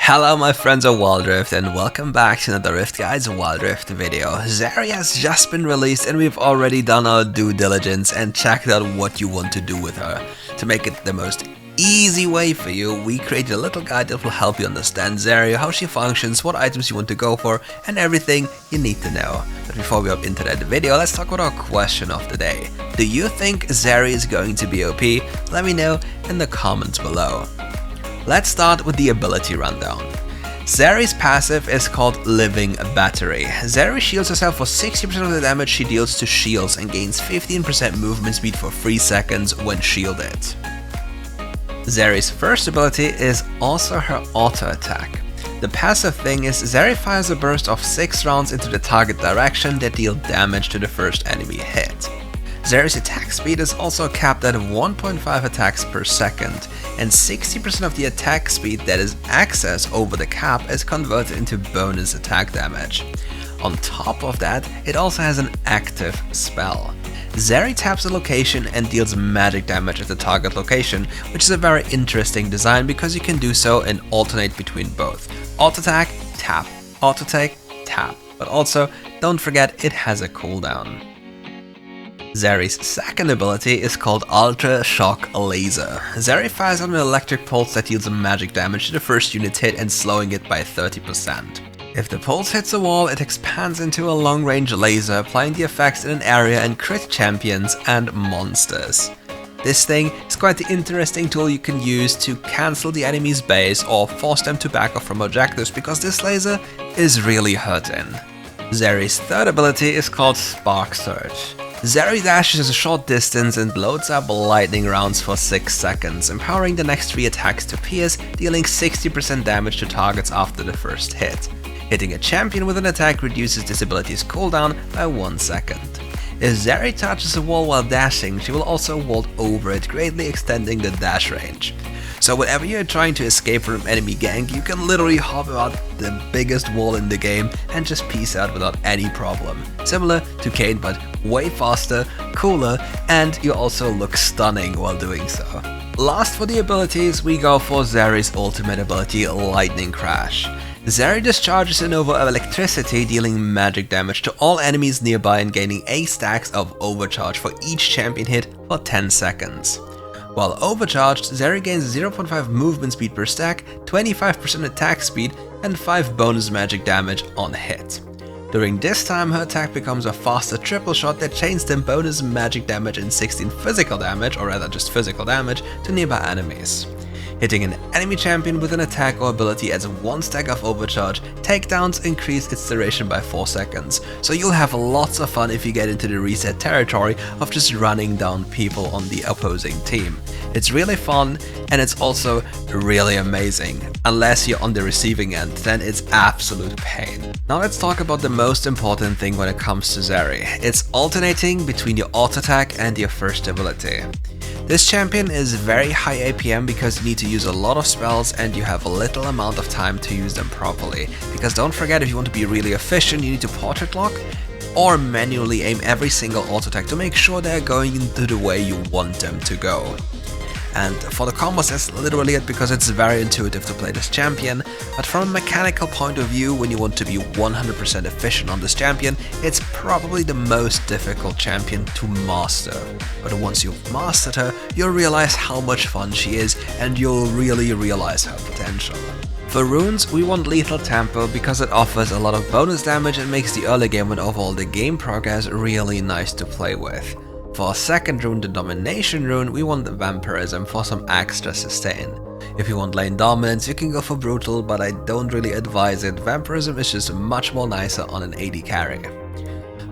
Hello my friends of WildRift and welcome back to another RiftGuides WildRift video. ZERI has just been released and we've already done our due diligence and checked out what you want to do with her. To make it the most easy way for you, we created a little guide that will help you understand ZERI, how she functions, what items you want to go for, and everything you need to know. But before we hop into that video, let's talk about our question of the day. Do you think ZERI is going to be OP? Let me know in the comments below. Let's start with the ability rundown. ZERI's passive is called Living Battery. ZERI shields herself for 60% of the damage she deals to shields and gains 15% movement speed for 3 seconds when shielded. ZERI's first ability is also her auto attack. The passive thing is ZERI fires a burst of 6 rounds into the target direction that deal damage to the first enemy hit. ZERI's attack speed is also capped at 1.5 attacks per second, and 60% of the attack speed that is accessed over the cap is converted into bonus attack damage. On top of that, it also has an active spell. ZERI taps a location and deals magic damage at the target location, which is a very interesting design because you can do so and alternate between both. Auto attack, tap, auto attack, tap, but also don't forget it has a cooldown. ZERI's second ability is called Ultra Shock Laser. ZERI fires on an electric pulse that deals magic damage to the first unit hit and slowing it by 30%. If the pulse hits a wall, it expands into a long-range laser, applying the effects in an area and crit champions and monsters. This thing is quite the interesting tool you can use to cancel the enemy's base or force them to back off from objectives, because this laser is really hurting. ZERI's third ability is called Spark Surge. ZERI dashes a short distance and loads up lightning rounds for 6 seconds, empowering the next 3 attacks to pierce, dealing 60% damage to targets after the first hit. Hitting a champion with an attack reduces this ability's cooldown by 1 second. If ZERI touches a wall while dashing, she will also vault over it, greatly extending the dash range. So whenever you're trying to escape from enemy gank, you can literally hop out the biggest wall in the game and just peace out without any problem. Similar to Kane, but way faster, cooler, and you also look stunning while doing so. Last for the abilities, we go for ZERI's ultimate ability, Lightning Crash. ZERI discharges a nova of electricity, dealing magic damage to all enemies nearby and gaining 8 stacks of overcharge for each champion hit for 10 seconds. While overcharged, ZERI gains 0.5 movement speed per stack, 25% attack speed, and 5 bonus magic damage on hit. During this time, her attack becomes a faster triple shot that chains them bonus magic damage and 16 physical damage, or rather just physical damage, to nearby enemies. Hitting an enemy champion with an attack or ability adds 1 stack of overcharge. Takedowns increase its duration by 4 seconds, so you'll have lots of fun if you get into the reset territory of just running down people on the opposing team. It's really fun and it's also really amazing. Unless you're on the receiving end, then it's absolute pain. Now let's talk about the most important thing when it comes to ZERI. It's alternating between your auto attack and your first ability. This champion is very high APM because you need to use a lot of spells and you have a little amount of time to use them properly. Because don't forget, if you want to be really efficient, you need to portrait lock or manually aim every single auto attack to make sure they're going into the way you want them to go. And for the combos, that's literally it, because it's very intuitive to play this champion, but from a mechanical point of view, when you want to be 100% efficient on this champion, it's probably the most difficult champion to master. But once you've mastered her, you'll realize how much fun she is, and you'll really realize her potential. For runes, we want Lethal Tempo because it offers a lot of bonus damage and makes the early game and overall the game progress really nice to play with. For our second rune, the Domination rune, we want the Vampirism for some extra sustain. If you want lane dominance, you can go for Brutal, but I don't really advise it. Vampirism is just much more nicer on an AD carry.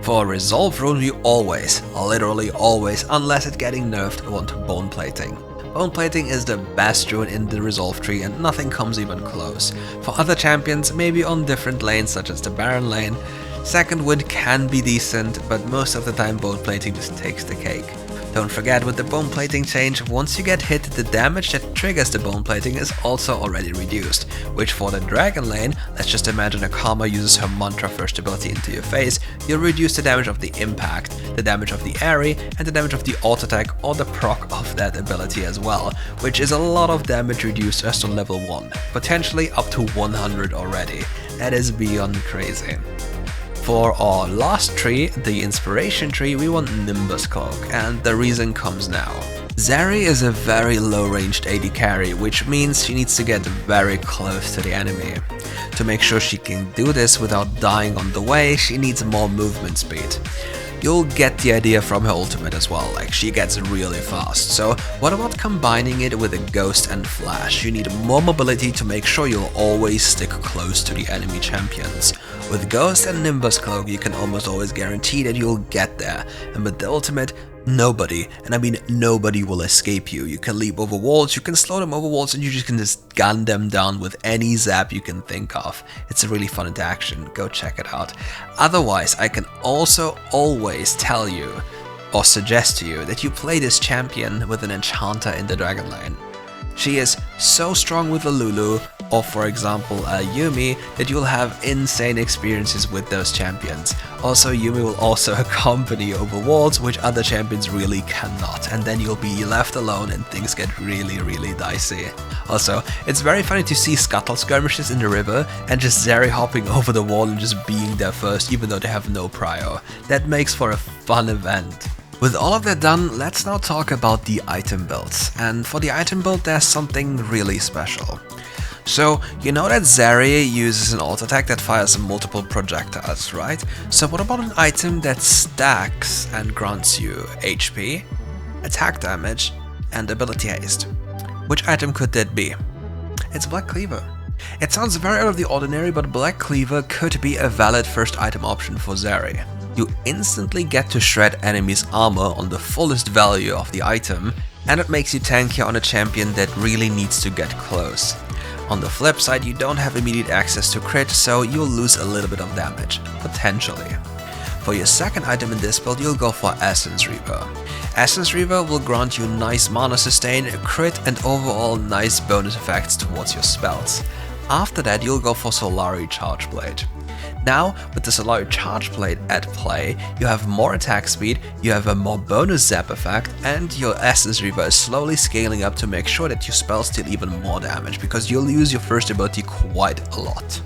For a Resolve rune, you always, literally always, unless it's getting nerfed, want Bone Plating. Bone Plating is the best rune in the Resolve tree and nothing comes even close. For other champions, maybe on different lanes such as the Baron lane, Second Wind can be decent, but most of the time Bone Plating just takes the cake. Don't forget, with the bone plating change, once you get hit, the damage that triggers the bone plating is also already reduced, which for the dragon lane, let's just imagine a Karma uses her mantra first ability into your face, you'll reduce the damage of the impact, the damage of the ARI, and the damage of the auto attack or the proc of that ability as well, which is a lot of damage reduced just on level 1, potentially up to 100 already. That is beyond crazy. For our last tree, the inspiration tree, we want Nimbus Cloak, and the reason comes now. ZERI is a very low-ranged AD carry, which means she needs to get very close to the enemy. To make sure she can do this without dying on the way, she needs more movement speed. You'll get the idea from her ultimate as well, like she gets really fast. So what about combining it with a Ghost and Flash? You need more mobility to make sure you'll always stick close to the enemy champions. With Ghost and Nimbus Cloak, you can almost always guarantee that you'll get there, and with the ultimate, nobody, and I mean nobody, will escape you. You can leap over walls, you can slow them over walls, and you can just gun them down with any zap you can think of. It's a really fun interaction, go check it out. Otherwise, I can also always tell you, or suggest to you, that you play this champion with an enchanter in the dragon lane. She is so strong with the Lulu, or for example Yuumi, that you'll have insane experiences with those champions. Also, Yuumi will also accompany you over walls, which other champions really cannot, and then you'll be left alone and things get really dicey. Also, it's very funny to see scuttle skirmishes in the river and just ZERI hopping over the wall and just being there first even though they have no prio. That makes for a fun event. With all of that done, let's now talk about the item builds, and for the item build there's something really special. So, you know that ZERI uses an auto attack that fires multiple projectiles, right? So what about an item that stacks and grants you HP, attack damage, and ability haste? Which item could that be? It's Black Cleaver. It sounds very out of the ordinary, but Black Cleaver could be a valid first item option for ZERI. You instantly get to shred enemies' armor on the fullest value of the item, and it makes you tankier on a champion that really needs to get close. On the flip side, you don't have immediate access to crit, so you'll lose a little bit of damage, potentially. For your second item in this build, you'll go for Essence Reaver. Essence Reaver will grant you nice mana sustain, crit, and overall nice bonus effects towards your spells. After that, you'll go for Solari Charge Blade. Now, with the Solari Charge Blade at play, you have more attack speed, you have a more bonus zap effect, and your Essence Reaver is slowly scaling up to make sure that your spells deal even more damage, because you'll use your first ability quite a lot.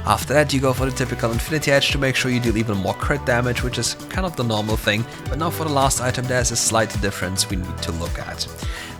After that, you go for the typical Infinity Edge to make sure you deal even more crit damage, which is kind of the normal thing, but now for the last item there's a slight difference we need to look at.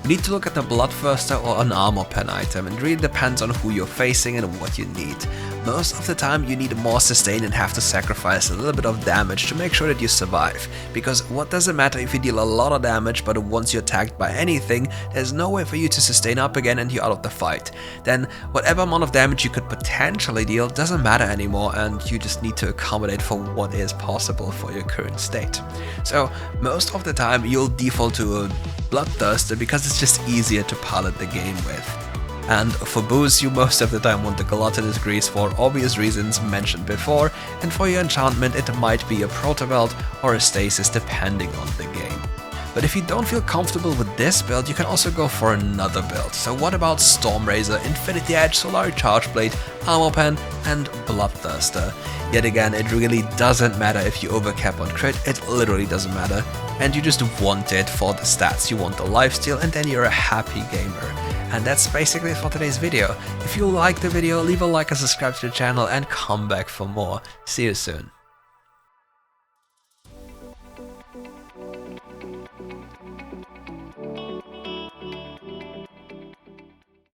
We need to look at the Bloodthirster or an armor pen item, and it really depends on who you're facing and what you need. Most of the time you need more sustain and have to sacrifice a little bit of damage to make sure that you survive, because what does it matter if you deal a lot of damage but once you're attacked by anything, there's no way for you to sustain up again and you're out of the fight. Then whatever amount of damage you could potentially deal doesn't matter anymore, and you just need to accommodate for what is possible for your current state. So most of the time you'll default to a Bloodthirster because it's just easier to pilot the game with. And for boost, you most of the time want the Gluttonous Grease for obvious reasons mentioned before, and for your enchantment it might be a Protobelt or a Stasis depending on the game. But if you don't feel comfortable with this build, you can also go for another build. So what about Stormrazor, Infinity Edge, Solari Charge Blade, Armor Pen, and Bloodthirster? Yet again, it really doesn't matter if you overcap on crit, it literally doesn't matter. And you just want it for the stats, you want the lifesteal, and then you're a happy gamer. And that's basically it for today's video. If you liked the video, leave a like and subscribe to the channel and come back for more. See you soon.